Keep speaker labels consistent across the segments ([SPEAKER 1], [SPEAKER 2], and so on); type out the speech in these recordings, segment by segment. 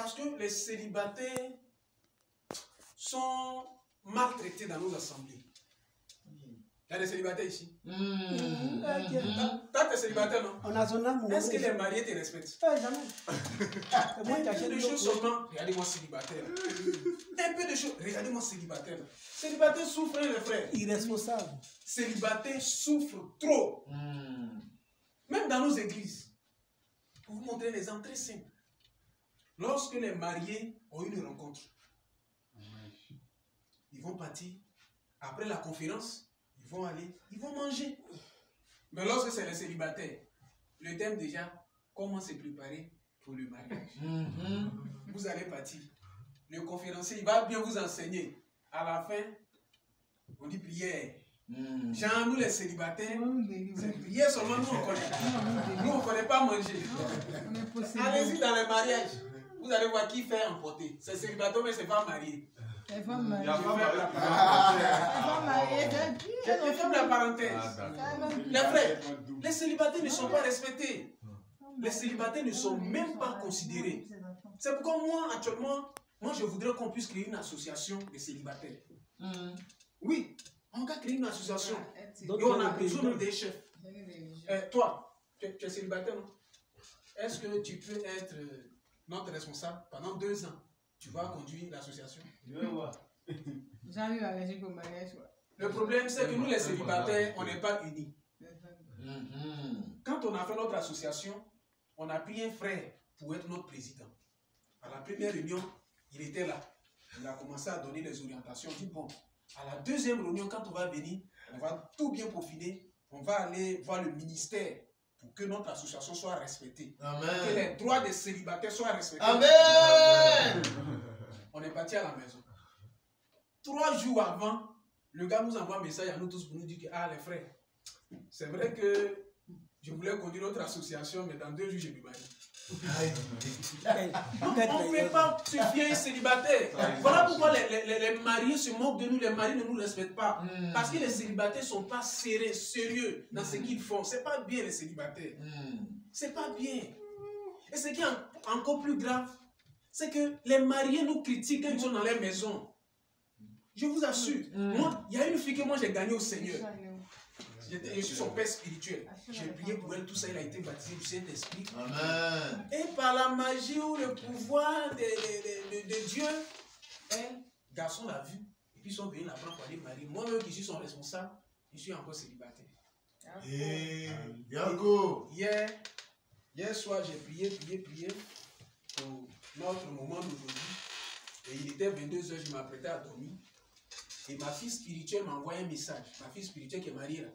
[SPEAKER 1] Parce que les célibataires sont maltraités dans nos assemblées. Il y a des célibataires ici. Toi, tu es célibataire, non? Est-ce que les mariés te respectent?
[SPEAKER 2] Jamais.
[SPEAKER 1] Un peu de choses seulement. Regardez-moi célibataire. Un peu de choses. Regardez-moi célibataire. Célibataire souffre, les frères.
[SPEAKER 2] Irresponsable.
[SPEAKER 1] Célibataire souffre trop. Même dans nos églises. Pour vous montrer un exemple très simple. Lorsque les mariés ont une rencontre, ils vont partir. Après la conférence, ils vont aller, ils vont manger. Mais lorsque c'est les célibataires, le thème déjà, comment se préparer pour le mariage. Vous allez partir. Le conférencier, il va bien vous enseigner. À la fin, on dit prière. Genre, nous les célibataires, c'est prière seulement, nous on connaît. Nous on ne connaît pas manger. Allez-y dans les mariages. Vous allez voir qui fait emporter. C'est célibataire, mais c'est pas marié.
[SPEAKER 3] Elle va marier.
[SPEAKER 1] Je ferme la parenthèse. Les frères, les célibataires ne sont pas respectés. Les célibataires ne sont même pas considérés. C'est pourquoi moi, actuellement, je voudrais qu'on puisse créer une association de célibataires. Oui, on va créer une association. Et on a besoin des chefs. Toi, tu es célibataire, non? Est-ce que tu peux être notre responsable pendant 2 ans? Tu vas conduire l'association?
[SPEAKER 3] J'arrive à réagir au mariage.
[SPEAKER 1] Le problème, c'est que nous, les célibataires, on n'est pas unis. Quand on a fait notre association, on a pris un frère pour être notre président. À la première réunion, il était là. Il a commencé à donner des orientations. Il dit, bon, à la deuxième réunion, quand on va venir, on va tout bien peaufiner. On va aller voir le ministère pour que notre association soit respectée. Amen. Que les droits des célibataires soient respectés. Amen. On est parti à la maison. 3 jours avant, le gars nous envoie un message à nous tous pour nous dire que, ah les frères, c'est vrai que je voulais conduire notre association, mais dans 2 jours, je me marie. On ne peut pas se fier célibataire. Voilà pourquoi les mariés se moquent de nous, les maris ne nous respectent pas. Parce que les célibataires ne sont pas sérieux dans ce qu'ils font. Ce n'est pas bien les célibataires. C'est pas bien. Et ce qui est encore plus grave, c'est que les mariés nous critiquent quand ils sont dans leur maison. Je vous assure. Moi, il y a une fille que moi j'ai gagnée au Seigneur. Je suis son père spirituel. J'ai prié pour elle, tout ça, il a été baptisé du Saint-Esprit. Amen. Et par la magie ou le pouvoir de Dieu, un garçon l'a vu. Et puis ils sont venus la prendre pour aller marier. Moi-même qui suis son responsable, je suis encore célibataire. Hier soir, j'ai prié pour notre moment d'aujourd'hui. Et il était 22 h, je m'apprêtais à dormir. Et ma fille spirituelle m'a envoyé un message. Ma fille spirituelle qui est mariée là.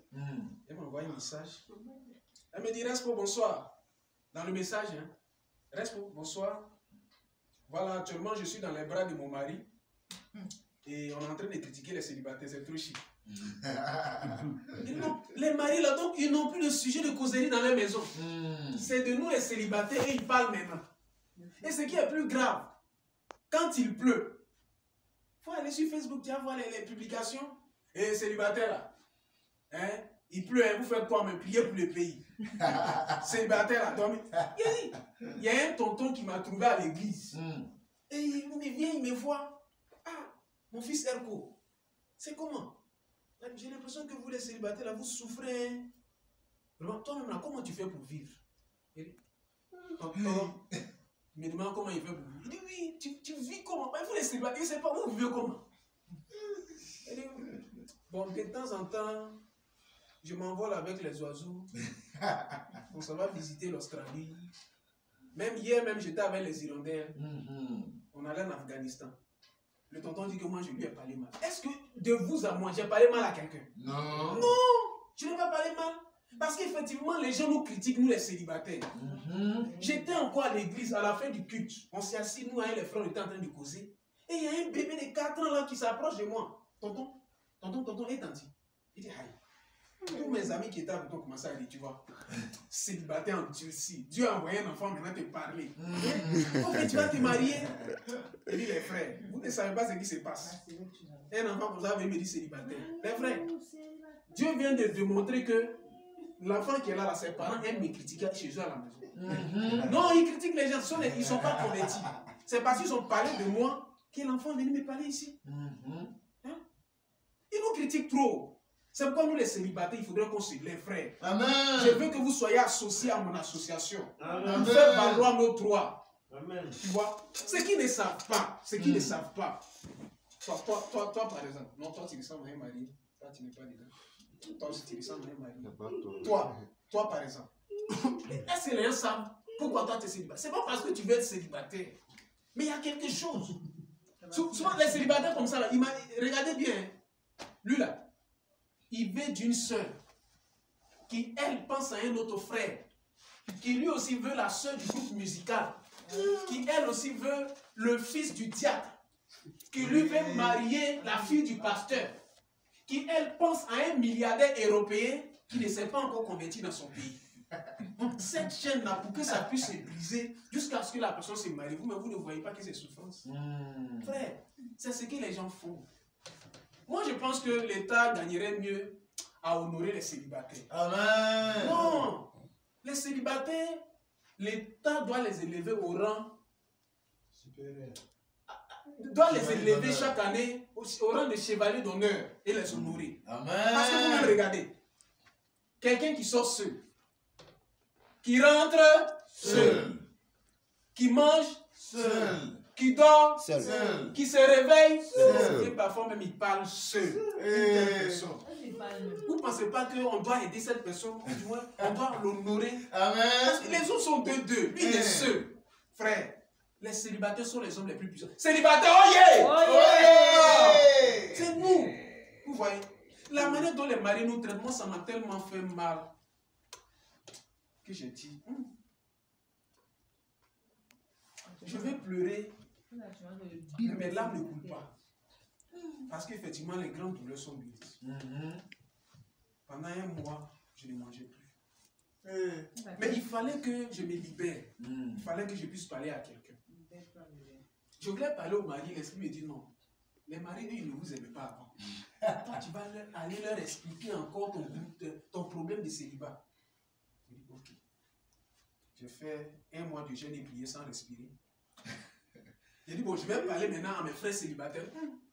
[SPEAKER 1] Elle m'a envoyé un message. Elle me dit, Respo, bonsoir. Dans le message, hein. Respo, bonsoir. Voilà, actuellement, je suis dans les bras de mon mari. Et on est en train de critiquer les célibataires. C'est trop chic. Les maris là, donc, ils n'ont plus de sujet de causerie dans leur maison. C'est de nous les célibataires et ils parlent maintenant. Et ce qui est plus grave, quand il pleut, il faut aller sur Facebook, tu vas voir les publications. Et célibataire là, hein, il pleut, hein, vous faites quoi, mais prier pour le pays. Célibataire là, dormez. Il y a un tonton qui m'a trouvé à l'église. Et il me vient, il me voit. Ah, mon fils Erko, c'est comment? J'ai l'impression que vous les célibataires là, vous souffrez. Hein? Toi-même là, comment tu fais pour vivre? Il me demande comment il fait pour vivre. Il dit oui, tu vis comment? Il faut les célibataires, il ne sait pas où vous vivez comment. Il dit, bon, de temps en temps, je m'envole avec les oiseaux. On s'en va visiter l'Australie. Même hier, j'étais avec les Irlandais. On allait en Afghanistan. Le tonton dit que moi, je lui ai parlé mal. Est-ce que de vous à moi, j'ai parlé mal à quelqu'un? Non. Non, je n'ai pas parlé mal. Parce qu'effectivement, les gens nous critiquent, nous les célibataires. J'étais encore à l'église, à la fin du culte. On s'est assis, nous, avec les frères, on était en train de causer. Et il y a un bébé de 4 ans là qui s'approche de moi. Tonton, et tanti. Il dit, aïe. Tous mes amis qui étaient avec toi commençaient à dire, tu vois, célibataire en Turquie. Dieu a envoyé un enfant maintenant te parler. Ok, tu vas te marier. Il dit, les frères, vous ne savez pas ce qui se passe. Un enfant comme ça vient me dire célibataire. Les frères, Dieu vient de démontrer que l'enfant qui est là, ses parents aiment me critiquer chez eux à la maison. Non, ils critiquent les gens, ils ne sont pas convertis. c'est parce qu'ils ont parlé de moi que l'enfant est venu me parler ici. Hein? Ils nous critiquent trop. C'est pourquoi nous les célibataires, il faudrait qu'on se lève, frère.
[SPEAKER 2] Amen.
[SPEAKER 1] Je veux que vous soyez associés à mon association.
[SPEAKER 2] Amen.
[SPEAKER 1] Pour faire valoir nos droits.
[SPEAKER 2] Amen.
[SPEAKER 1] Tu vois? Ceux qui ne savent pas, ceux qui ne savent pas. Toi, par exemple. Non, toi, tu ressembles à un mari. Toi, tu n'es pas dedans. Toi aussi, tu ressembles à un mari. Toi, par exemple. Est-ce que les gens savent pourquoi toi, tu es célibataire? C'est pas parce que tu veux être célibataire. Mais il y a quelque chose. Souvent, les célibataires comme ça, là, regardez bien. Lui, là, il veut d'une sœur qui, elle, pense à un autre frère. Qui, lui aussi, veut la sœur du groupe musical. Qui, elle aussi, veut le fils du diacre. Qui, lui, veut marier la fille du pasteur. Qui, elle, pense à un milliardaire européen qui ne s'est pas encore converti dans son pays. Donc, cette chaîne-là, pour que ça puisse se briser, jusqu'à ce que la personne se marie, vous, mais vous ne voyez pas que c'est souffrance. Frère, c'est ce que les gens font. Moi, je pense que l'État gagnerait mieux à honorer les célibataires.
[SPEAKER 2] Amen.
[SPEAKER 1] Non, les célibataires, l'État doit les élever au rang
[SPEAKER 2] supérieur.
[SPEAKER 1] Doit les élever chaque année au rang de chevalier d'honneur et les honorer.
[SPEAKER 2] Amen.
[SPEAKER 1] Parce que vous-même regardez, quelqu'un qui sort seul, qui rentre seul, qui mange seul, qui dort seul, qui se réveille seul, et parfois même il parle seul. Vous ne pensez pas qu'on doit aider cette personne, ou du moins on doit l'honorer?
[SPEAKER 2] Amen.
[SPEAKER 1] Parce que les autres sont deux, lui il est seul. Frère, les célibataires sont les hommes les plus puissants. Célibataires, oyez! Oyez! C'est nous. Vous voyez, la manière dont les maris nous traitent, moi ça m'a tellement fait mal que j'ai dit, je vais pleurer, mais mes larmes ne coulent pas. Parce qu'effectivement, les grandes douleurs sont guéries. Pendant un mois, je ne mangeais plus. Mais il fallait que je me libère. Il fallait que je puisse parler à quelqu'un. Je voulais parler au mari, l'esprit me dit non. Les maris, eux, ils ne vous aiment pas avant. Toi, tu vas aller leur expliquer encore ton problème de célibat. Je dis, ok. J'ai fait un mois de jeûne et prière sans respirer. J'ai dit, bon, je vais parler maintenant à mes frères célibataires.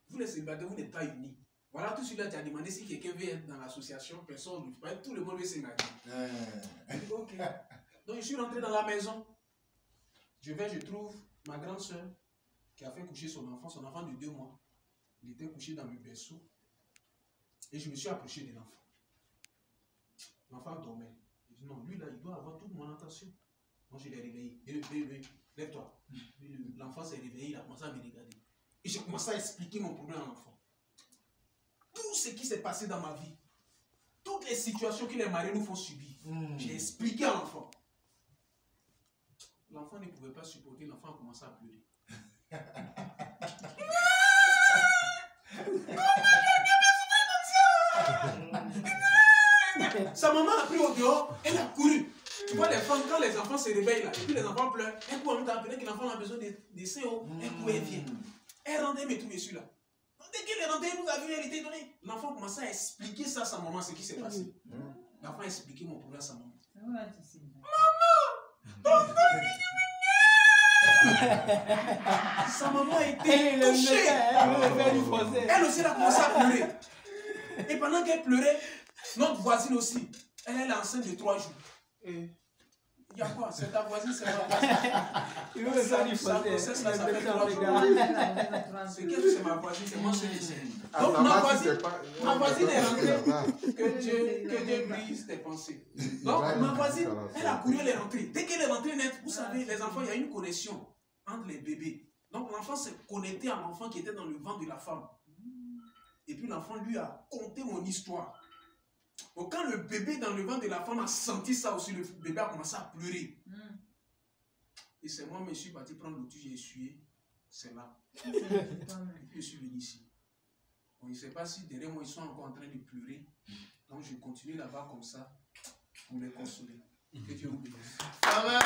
[SPEAKER 1] Vous les célibataires, vous n'êtes pas unis. Voilà, tout de suite là, tu as demandé si quelqu'un veut être dans l'association, personne ne veut. Tout le monde veut s'engager. J'ai dit, ok. Donc, je suis rentré dans la maison. Je trouve ma grande soeur qui a fait coucher son enfant de 2 mois. Il était couché dans le berceau. Et je me suis approché de l'enfant. L'enfant dormait. Je dis, non, lui là, il doit avoir toute mon attention. Moi, je l'ai réveillé. Lève-toi. L'enfant s'est réveillé, il a commencé à me regarder. Et j'ai commencé à expliquer mon problème à l'enfant. Tout ce qui s'est passé dans ma vie, toutes les situations que les maris nous font subir, j'ai expliqué à l'enfant. L'enfant ne pouvait pas supporter, l'enfant a commencé à pleurer. Sa maman a pris au dehors, elle a couru. Tu vois, quand les enfants se réveillent là, et puis les enfants pleurent, elle court en même temps, que l'enfant a besoin de CO, elle court, elle vient. Elle rentre, elle met tout dessus là. Dès qu'elle est rentrée, elle nous a vu, elle était donnée. L'enfant commençait à expliquer ça à sa maman, ce qui s'est passé. L'enfant a expliqué mon problème à sa maman. Maman! Sa maman a été touchée. Elle aussi, elle a commencé à pleurer. Et pendant qu'elle pleurait, notre voisine aussi, elle est enceinte de 3 jours. Et il y a quoi? C'est ta voisine, c'est ma voisine. Il veut me faire du fossé. Ça fait 3 jours. C'est qu'est-ce que c'est ma voisine? C'est moi seul ici. Donc ma voisine est rentrée. Que Dieu brise tes pensées. Donc ma voisine, elle a couru, elle est rentrée. Dès qu'elle est rentrée net, vous savez, les enfants, il y a une connexion entre les bébés. Donc l'enfant s'est connecté à l'enfant qui était dans le ventre de la femme. Et puis l'enfant lui a conté mon histoire. Donc quand le bébé dans le ventre de la femme a senti ça aussi, le bébé a commencé à pleurer. Et c'est moi, je suis parti prendre l'outil, j'ai essuyé. C'est là. Et puis je suis venu ici. Bon, je ne sais pas si derrière moi ils sont encore en train de pleurer. Donc je continue là-bas comme ça pour les consoler. Que Dieu vous bénisse. Amen.